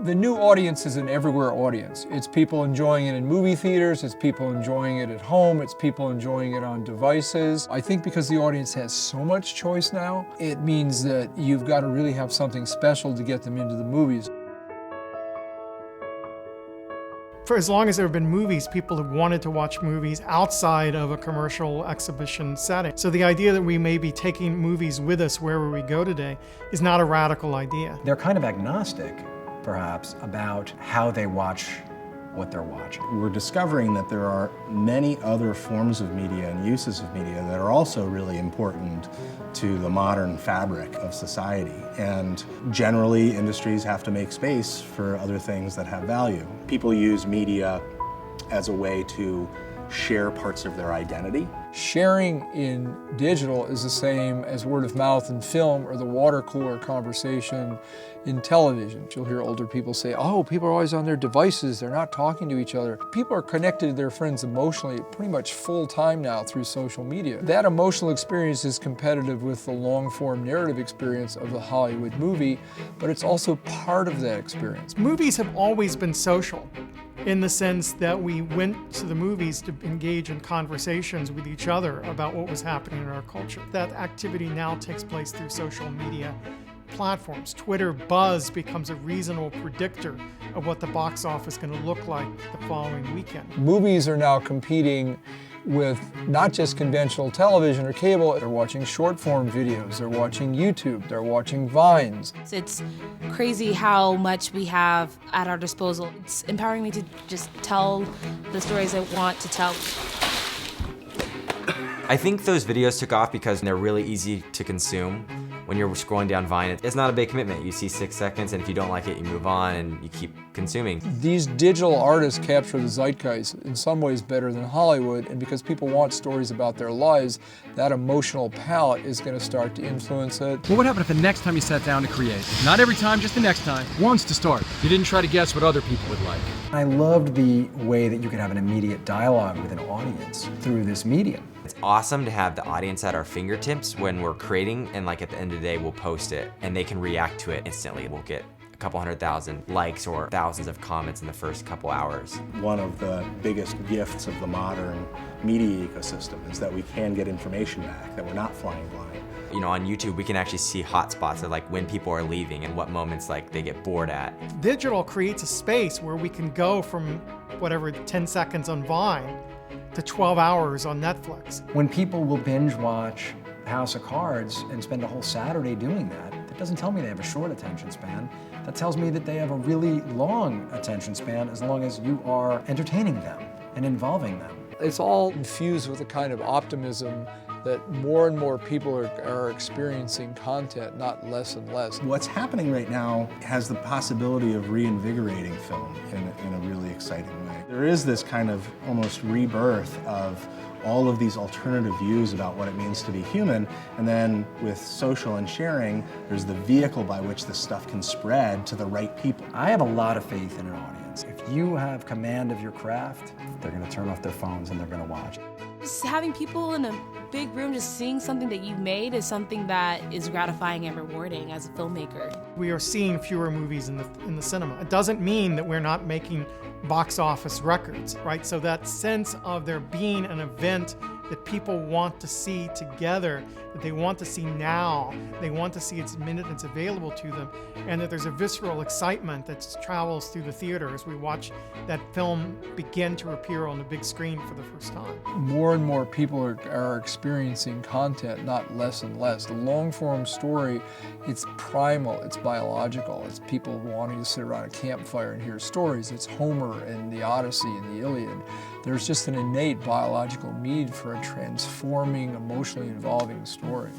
The new audience is an everywhere audience. It's people enjoying it in movie theaters, it's people enjoying it at home, it's people enjoying it on devices. I think because the audience has so much choice now, it means that you've got to really have something special to get them into the movies. For as long as there have been movies, people have wanted to watch movies outside of a commercial exhibition setting. So the idea that we may be taking movies with us wherever we go today is not a radical idea. They're kind of agnostic, perhaps, about how they watch what they're watching. We're discovering that there are many other forms of media and uses of media that are also really important to the modern fabric of society. And generally, industries have to make space for other things that have value. People use media as a way to share parts of their identity. Sharing in digital is the same as word of mouth in film or the water cooler conversation in television. You'll hear older people say, oh, people are always on their devices, they're not talking to each other. People are connected to their friends emotionally pretty much full time now through social media. That emotional experience is competitive with the long-form narrative experience of the Hollywood movie, but it's also part of that experience. Movies have always been social, in the sense that we went to the movies to engage in conversations with each other about what was happening in our culture. That activity now takes place through social media platforms. Twitter buzz becomes a reasonable predictor of what the box office is going to look like the following weekend. Movies are now competing with not just conventional television or cable, they're watching short form videos, they're watching YouTube, they're watching Vines. It's crazy how much we have at our disposal. It's empowering me to just tell the stories I want to tell. I think those videos took off because they're really easy to consume. When you're scrolling down Vine, it's not a big commitment. You see 6 seconds, and if you don't like it, you move on and you keep consuming. These digital artists capture the zeitgeist in some ways better than Hollywood, and because people want stories about their lives, that emotional palette is going to start to influence it. What would happen if the next time you sat down to create? Not every time, just the next time. Once to start. You didn't try to guess what other people would like. I loved the way that you could have an immediate dialogue with an audience through this medium. It's awesome to have the audience at our fingertips when we're creating, and like at the end of the day, we'll post it and they can react to it instantly. We'll get a couple 100,000 likes or thousands of comments in the first couple hours. One of the biggest gifts of the modern media ecosystem is that we can get information back, that we're not flying blind. You know, on YouTube, we can actually see hotspots of like when people are leaving and what moments like they get bored at. Digital creates a space where we can go from whatever 10 seconds on Vine to 12 hours on Netflix. When people will binge watch House of Cards and spend a whole Saturday doing that, that doesn't tell me they have a short attention span. That tells me that they have a really long attention span as long as you are entertaining them and involving them. It's all infused with a kind of optimism that more and more people are experiencing content, not less and less. What's happening right now has the possibility of reinvigorating film in a really exciting way. There is this kind of almost rebirth of all of these alternative views about what it means to be human, and then with social and sharing, there's the vehicle by which this stuff can spread to the right people. I have a lot of faith in an audience. If you have command of your craft, they're going to turn off their phones and they're going to watch. Just having people in a big room just seeing something that you made is something that is gratifying and rewarding as a filmmaker. We are seeing fewer movies in the cinema. It doesn't mean that we're not making box office records, right? So that sense of there being an event that people want to see together, that they want to see now, they want to see its minute it's available to them, and that there's a visceral excitement that travels through the theater as we watch that film begin to appear on the big screen for the first time. More and more people are experiencing content, not less and less. The long-form story, it's primal, it's biological. It's people wanting to sit around a campfire and hear stories. It's Homer and the Odyssey and the Iliad. There's just an innate biological need for a transforming, emotionally involving story.